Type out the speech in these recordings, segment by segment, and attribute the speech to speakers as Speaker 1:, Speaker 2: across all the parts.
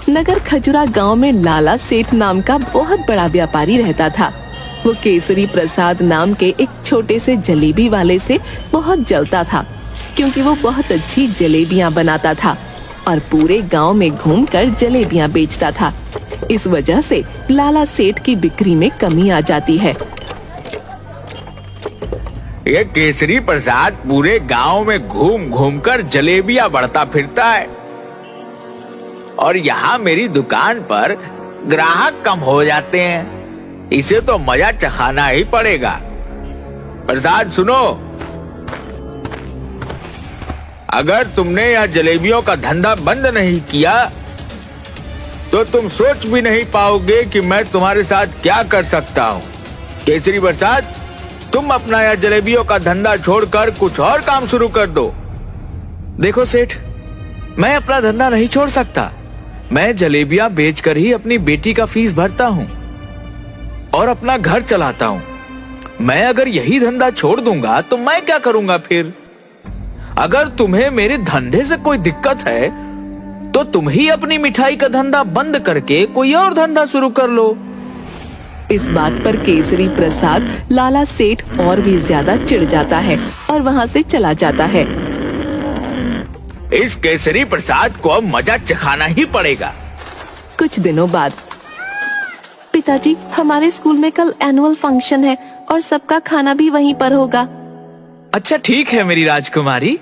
Speaker 1: नगर खजुरा गांव में लाला सेठ नाम का बहुत बड़ा व्यापारी रहता था। वो केसरी प्रसाद नाम के एक छोटे से जलेबी वाले से बहुत जलता था, क्योंकि वो बहुत अच्छी जलेबियां बनाता था और पूरे गांव में घूमकर जलेबियां बेचता था। इस वजह से लाला सेठ की बिक्री में कमी आ जाती है।
Speaker 2: ये केसरी प्रसाद पूरे गांव में घूम घूम कर जलेबियां बढ़ता फिरता है और यहाँ मेरी दुकान पर ग्राहक कम हो जाते हैं। इसे तो मजा चखाना ही पड़ेगा। प्रसाद सुनो, अगर तुमने यह जलेबियों का धंधा बंद नहीं किया तो तुम सोच भी नहीं पाओगे कि मैं तुम्हारे साथ क्या कर सकता हूँ। केसरी प्रसाद, तुम अपना यह जलेबियों का धंधा छोड़कर कुछ और काम शुरू कर दो।
Speaker 3: देखो सेठ, मैं अपना धंधा नहीं छोड़ सकता। मैं जलेबियां बेचकर ही अपनी बेटी का फीस भरता हूँ और अपना घर चलाता हूँ। मैं अगर यही धंधा छोड़ दूंगा तो मैं क्या करूंगा फिर? अगर तुम्हें मेरे धंधे से कोई दिक्कत है तो तुम ही अपनी मिठाई का धंधा बंद करके कोई और धंधा शुरू कर लो।
Speaker 1: इस बात पर केसरी प्रसाद लाला सेठ और भी ज्यादा चिढ़ जाता है और वहाँ से चला जाता है।
Speaker 2: इस केसरी प्रसाद को अब मजा चखाना ही पड़ेगा।
Speaker 1: कुछ दिनों बाद, पिताजी, हमारे स्कूल में कल एनुअल फंक्शन है और सबका खाना भी वहीं पर होगा।
Speaker 3: अच्छा ठीक है मेरी राजकुमारी।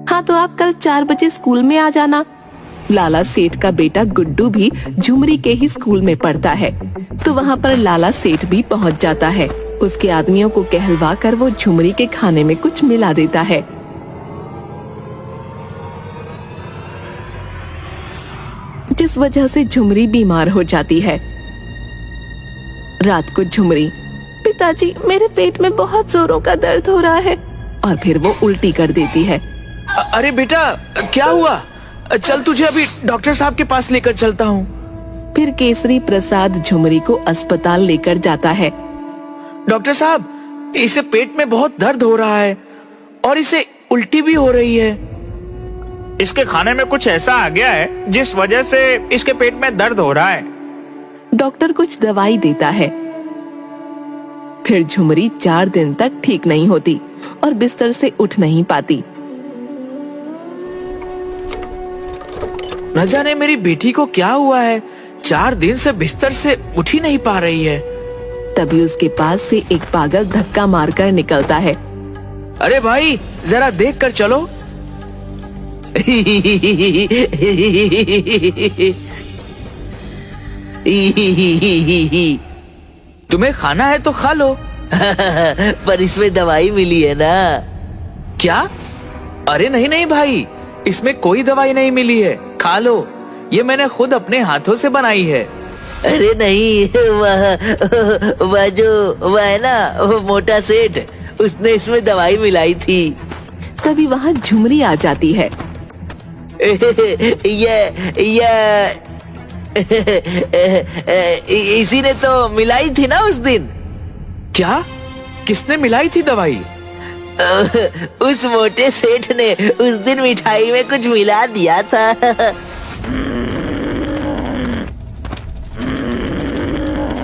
Speaker 1: हाँ, तो आप कल 4 बजे स्कूल में आ जाना। लाला सेठ का बेटा गुड्डू भी झुमरी के ही स्कूल में पढ़ता है, तो वहाँ पर लाला सेठ भी पहुँच जाता है। उसके आदमियों को कहलवा कर वो झुमरी के खाने में कुछ मिला देता है। जिस वजह से झुमरी बीमार हो जाती है। रात को झुमरी, पिताजी, मेरे पेट में बहुत जोरों का दर्द हो रहा है, और फिर वो उल्टी कर देती है।
Speaker 3: अरे बेटा, क्या हुआ? चल तुझे अभी डॉक्टर साहब के पास लेकर चलता हूँ।
Speaker 1: फिर केसरी प्रसाद झुमरी को अस्पताल लेकर जाता है।
Speaker 3: डॉक्टर साहब, इसे पेट में बहुत दर्द हो रहा है और इसे उल्टी भी हो रही है।
Speaker 4: इसके खाने में कुछ ऐसा आ गया है जिस वजह से इसके पेट में दर्द हो रहा है।
Speaker 1: डॉक्टर कुछ दवाई देता है। फिर झुमरी 4 दिन तक ठीक नहीं होती और बिस्तर से उठ नहीं पाती।
Speaker 3: न जाने मेरी बेटी को क्या हुआ है, 4 दिन से बिस्तर से उठ ही नहीं पा रही है।
Speaker 1: तभी उसके पास से एक पागल धक्का मारकर निकलता है।
Speaker 3: अरे भाई, जरा देख कर चलो। तुम्हें खाना है तो खा लो।
Speaker 5: पर इसमें दवाई मिली है ना?
Speaker 3: क्या? अरे नहीं नहीं भाई, इसमें कोई दवाई नहीं मिली है, खा लो। ये मैंने खुद अपने हाथों से बनाई है।
Speaker 5: अरे नहीं, वह है ना, वो मोटा सेठ, उसने इसमें दवाई मिलाई थी।
Speaker 1: तभी वहाँ झुमरी आ जाती है।
Speaker 5: इसी ने तो मिलाई थी ना उस दिन।
Speaker 3: क्या? किसने मिलाई थी दवाई?
Speaker 5: उस मोटे सेठ ने उस दिन मिठाई में कुछ मिला दिया था।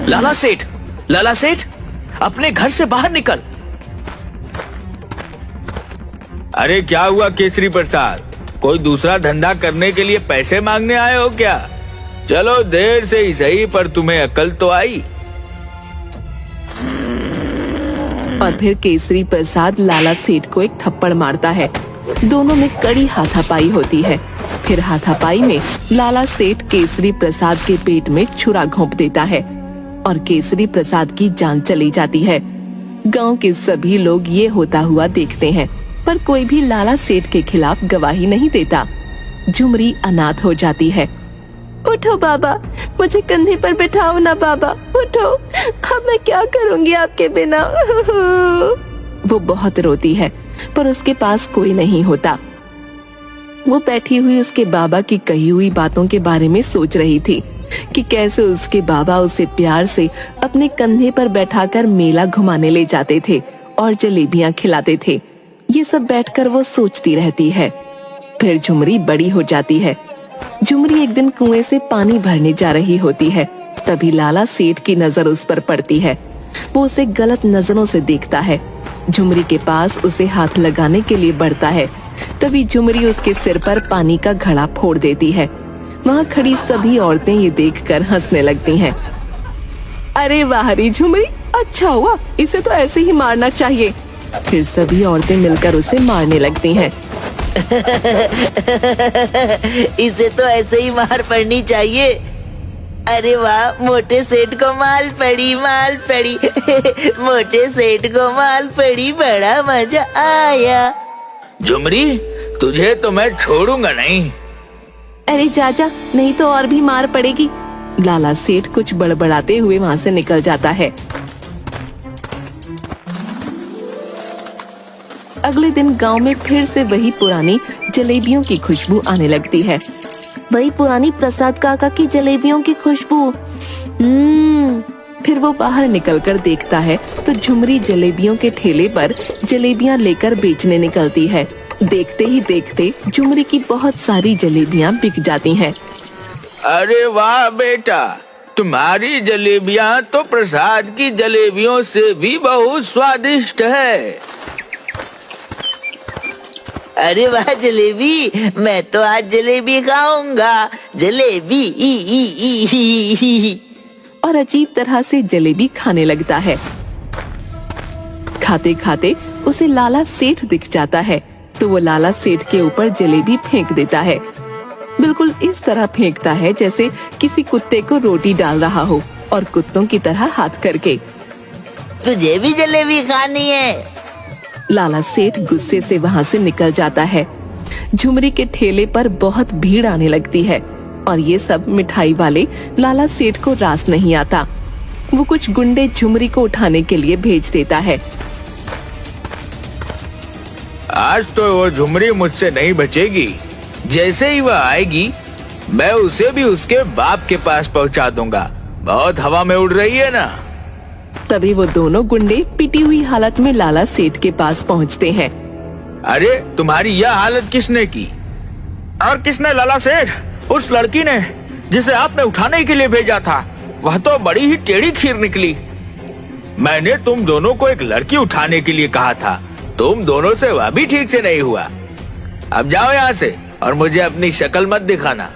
Speaker 3: लाला सेठ, लाला सेठ, अपने घर से बाहर निकल।
Speaker 2: अरे क्या हुआ केसरी प्रसाद? कोई दूसरा धंधा करने के लिए पैसे मांगने आए हो क्या? चलो, देर से ही सही, पर तुम्हें अकल तो आई।
Speaker 1: और फिर केसरी प्रसाद लाला सेठ को एक थप्पड़ मारता है। दोनों में कड़ी हाथापाई होती है। फिर हाथापाई में लाला सेठ केसरी प्रसाद के पेट में छुरा घोंप देता है और केसरी प्रसाद की जान चली जाती है। गांव के सभी लोग ये होता हुआ देखते हैं, पर कोई भी लाला सेठ के खिलाफ गवाही नहीं देता। झुमरी अनाथ हो जाती है। उठो बाबा, मुझे कंधे पर बैठाओ ना बाबा, उठो, अब मैं क्या करूंगी आपके बिना। वो बहुत रोती है, पर उसके पास कोई नहीं होता। वो बैठी हुई उसके बाबा की कही हुई बातों के बारे में सोच रही थी कि कैसे उसके बाबा उसे प्यार से अपने कंधे पर बैठाकर मेला घुमाने ले जाते थे और जलेबियां खिलाते थे। ये सब बैठकर वो सोचती रहती है। फिर झुमरी बड़ी हो जाती है झुमरी एक दिन कुएं से पानी भरने जा रही होती है। तभी लाला सेठ की नजर उस पर पड़ती है। वो उसे गलत नजरों से देखता है। झुमरी के पास उसे हाथ लगाने के लिए बढ़ता है। तभी झुमरी उसके सिर पर पानी का घड़ा फोड़ देती है। वहाँ खड़ी सभी औरतें ये देखकर हंसने लगती हैं। अरे वाह रे झुमरी, अच्छा हुआ, इसे तो ऐसे ही मारना चाहिए। फिर सभी औरतें मिलकर उसे मारने लगती हैं।
Speaker 5: इसे तो ऐसे ही मार पड़नी चाहिए। अरे वाह, मोटे सेठ को माल पड़ी, माल पड़ी। मोटे सेठ को माल पड़ी, बड़ा मजा आया।
Speaker 2: झुमरी, तुझे तो मैं छोड़ूंगा नहीं।
Speaker 1: अरे चाचा, नहीं तो और भी मार पड़ेगी। लाला सेठ कुछ बड़बड़ाते हुए वहाँ से निकल जाता है। अगले दिन गांव में फिर से वही पुरानी जलेबियों की खुशबू आने लगती है। वही पुरानी प्रसाद काका की जलेबियों की खुशबू। फिर वो बाहर निकलकर देखता है तो झुमरी जलेबियों के ठेले पर जलेबियां लेकर बेचने निकलती है। देखते ही देखते झुमरी की बहुत सारी जलेबियां बिक जाती हैं।
Speaker 2: अरे वाह बेटा, तुम्हारी जलेबियां तो प्रसाद की जलेबियों से भी बहुत स्वादिष्ट है।
Speaker 5: अरे वाह जलेबी, मैं तो आज जलेबी खाऊंगा। जलेबी ई ई ई ई ई।
Speaker 1: और अजीब तरह से जलेबी खाने लगता है। खाते खाते उसे लाला सेठ दिख जाता है तो वो लाला सेठ के ऊपर जलेबी फेंक देता है। बिल्कुल इस तरह फेंकता है जैसे किसी कुत्ते को रोटी डाल रहा हो, और कुत्तों की तरह हाथ करके।
Speaker 5: तुझे भी जलेबी खानी है?
Speaker 1: लाला सेठ गुस्से से वहाँ से निकल जाता है। झुमरी के ठेले पर बहुत भीड़ आने लगती है और ये सब मिठाई वाले लाला सेठ को रास नहीं आता। वो कुछ गुंडे झुमरी को उठाने के लिए भेज देता है।
Speaker 2: आज तो वो झुमरी मुझसे नहीं बचेगी। जैसे ही वह आएगी मैं उसे भी उसके बाप के पास पहुंचा दूंगा। बहुत हवा में उड़ रही है ना।
Speaker 1: तभी वो दोनों गुंडे पिटी हुई हालत में लाला सेठ के पास पहुंचते हैं।
Speaker 2: अरे तुम्हारी यह हालत किसने की?
Speaker 4: और किसने लाला सेठ? उस लड़की ने जिसे आपने उठाने के लिए भेजा था। वह तो बड़ी ही टेढ़ी खीर निकली।
Speaker 2: मैंने तुम दोनों को एक लड़की उठाने के लिए कहा था। तुम दोनों से वह भी ठीक से नहीं हुआ। अब जाओ यहाँ से और मुझे अपनी शक्ल मत दिखाना।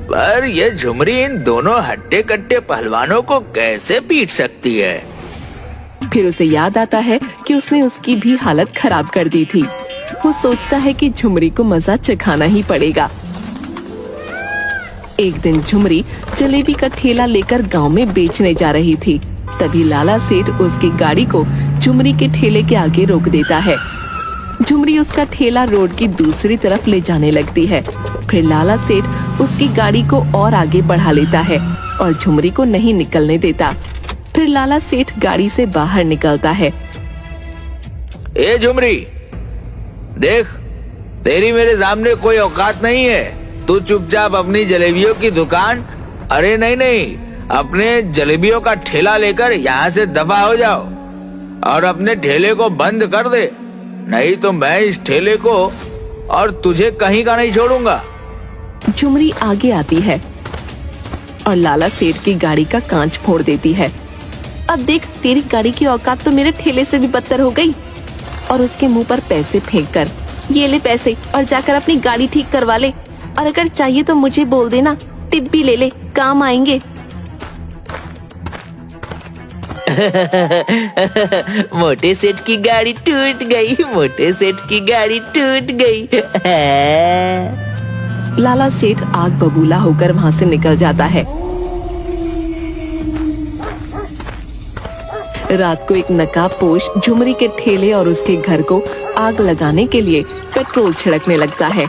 Speaker 2: पर यह झुमरी इन दोनों हट्टे कट्टे पहलवानों को कैसे पीट सकती है?
Speaker 1: फिर उसे याद आता है कि उसने उसकी भी हालत खराब कर दी थी। वो सोचता है कि झुमरी को मजा चखाना ही पड़ेगा। एक दिन झुमरी जलेबी का ठेला लेकर गांव में बेचने जा रही थी। तभी लाला सेठ उसकी गाड़ी को झुमरी के ठेले के आगे रोक देता है। झुमरी उसका ठेला रोड की दूसरी तरफ ले जाने लगती है। फिर लाला सेठ उसकी गाड़ी को और आगे बढ़ा लेता है और झुमरी को नहीं निकलने देता। फिर लाला सेठ गाड़ी से बाहर निकलता है।
Speaker 2: ए झुमरी, देख, तेरी मेरे सामने कोई औकात नहीं है। तू चुपचाप अपनी जलेबियों की दुकान, अरे नहीं, अपने जलेबियों का ठेला लेकर यहाँ से दफा हो जाओ और अपने ठेले को बंद कर दे। नहीं तो मैं इस ठेले को और तुझे कहीं का नहीं छोड़ूंगा।
Speaker 1: झुमरी आगे आती है और लाला सेठ की गाड़ी का कांच फोड़ देती है। अब देख, तेरी गाड़ी की औकात तो मेरे ठेले से भी बदतर हो गई। और उसके मुंह पर पैसे फेंककर, ये ले पैसे और जाकर अपनी गाड़ी ठीक करवा ले। और अगर चाहिए तो मुझे बोल देना, टिप भी ले ले, काम आएंगे।
Speaker 5: मोटे सेठ की गाड़ी टूट गई, मोटे सेठ की गाड़ी टूट गई।
Speaker 1: लाला सेठ आग बबूला होकर वहाँ से निकल जाता है। रात को एक नकाबपोश झुमरी के ठेले और उसके घर को आग लगाने के लिए पेट्रोल छिड़कने लगता है।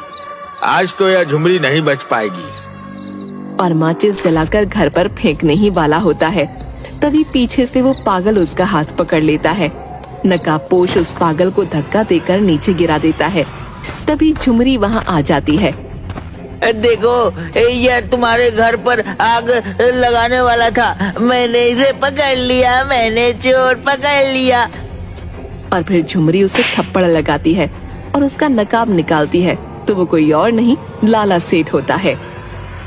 Speaker 2: आज तो यह झुमरी नहीं बच पाएगी।
Speaker 1: और माचिस जलाकर घर पर फेंकने ही वाला होता है। तभी पीछे से वो पागल उसका हाथ पकड़ लेता है। नकाबपोश उस पागल को धक्का देकर नीचे गिरा देता है। तभी झुमरी वहाँ आ जाती है।
Speaker 5: देखो, यह तुम्हारे घर पर आग लगाने वाला था। मैंने इसे पकड़ लिया, मैंने चोर पकड़ लिया।
Speaker 1: और फिर झुमरी उसे थप्पड़ लगाती है और उसका नकाब निकालती है। तो वो कोई और नहीं लाला सेठ होता है।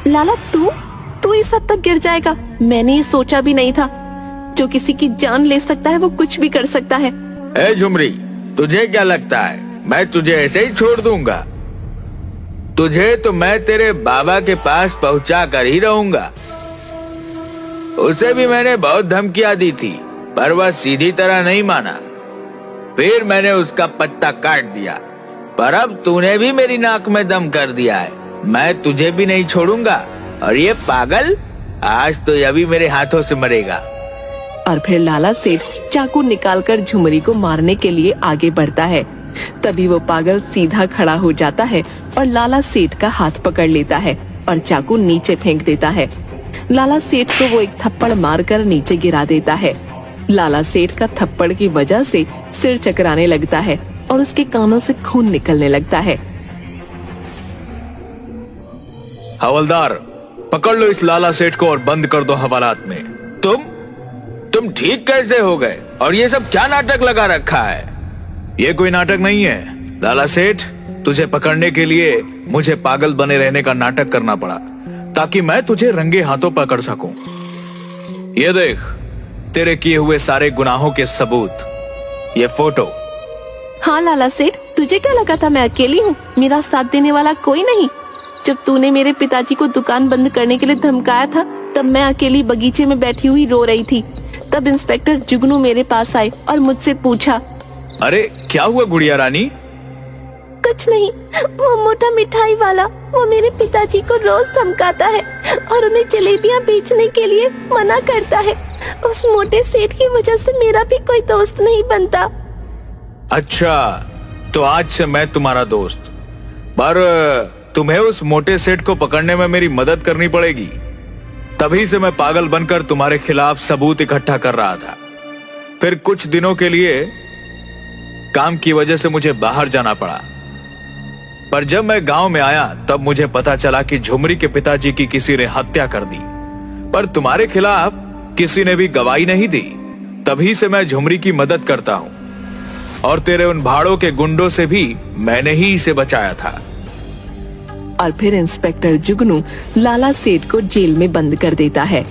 Speaker 1: लाला तू इस हद तक गिर जाएगा, मैंने ये सोचा भी नहीं था। जो किसी की जान ले सकता है वो कुछ भी कर सकता है।
Speaker 2: ए झुमरी, तुझे क्या लगता है मैं तुझे ऐसे ही छोड़ दूंगा? तुझे तो मैं तेरे बाबा के पास पहुंचा कर ही रहूंगा। उसे भी मैंने बहुत धमकियां दी थी, पर वह सीधी तरह नहीं माना। फिर मैंने उसका पत्ता काट दिया, पर अब तूने भी मेरी नाक में दम कर दिया है। मैं तुझे भी नहीं छोड़ूंगा, और ये पागल आज तो यह भी मेरे हाथों से मरेगा।
Speaker 1: और फिर लाला सेठ चाकू निकालकर झुमरी को मारने के लिए आगे बढ़ता है। तभी वो पागल सीधा खड़ा हो जाता है और लाला सेठ का हाथ पकड़ लेता है और चाकू नीचे फेंक देता है। लाला सेठ को वो एक थप्पड़ मारकर नीचे गिरा देता है। लाला सेठ का थप्पड़ की वजह से सिर चकराने लगता है और उसके कानों से खून निकलने लगता है।
Speaker 3: हवलदार, पकड़ लो इस लाला सेठ को और बंद कर दो हवालात में।
Speaker 2: तुम ठीक कैसे हो गए? और ये सब क्या नाटक लगा रखा है?
Speaker 3: ये कोई नाटक नहीं है लाला सेठ, तुझे पकड़ने के लिए मुझे पागल बने रहने का नाटक करना पड़ा ताकि मैं तुझे रंगे हाथों पकड़ सकूं। ये देख, तेरे किए हुए सारे गुनाहों के सबूत, ये फोटो।
Speaker 1: हाँ लाला सेठ, तुझे क्या लगा था मैं अकेली हूँ? मेरा साथ देने वाला कोई नहीं। जब तूने मेरे पिताजी को दुकान बंद करने के लिए धमकाया था, तब मैं अकेली बगीचे में बैठी हुई रो रही थी। तब इंस्पेक्टर जुगनू मेरे पास आए और मुझसे पूछा।
Speaker 3: अरे क्या हुआ गुड़िया रानी?
Speaker 1: कुछ नहीं, वो मोटा मिठाई वाला, वो मेरे पिताजी को रोज धमकाता है और उन्हें जलेबियां बेचने के लिए मना करता है। उस मोटे सेठ की वजह से मेरा भी कोई दोस्त नहीं बनता।
Speaker 3: अच्छा, तो आज से मैं तुम्हारा दोस्त, पर तुम्हें उस मोटे सेठ को पकड़ने में मेरी मदद करनी पड़ेगी। तभी से मैं पागल बनकर तुम्हारे खिलाफ सबूत इकट्ठा कर रहा था। फिर कुछ दिनों के लिए काम की वजह से मुझे बाहर जाना पड़ा, पर जब मैं गांव में आया तब मुझे पता चला कि झुमरी के पिताजी की किसी ने हत्या कर दी, पर तुम्हारे खिलाफ किसी ने भी गवाही नहीं दी। तभी से मैं झुमरी की मदद करता हूं, और तेरे उन भाड़ों के गुंडों से भी मैंने ही इसे बचाया था।
Speaker 1: और फिर इंस्पेक्टर जुगनू लाला सेठ को जेल में बंद कर देता है।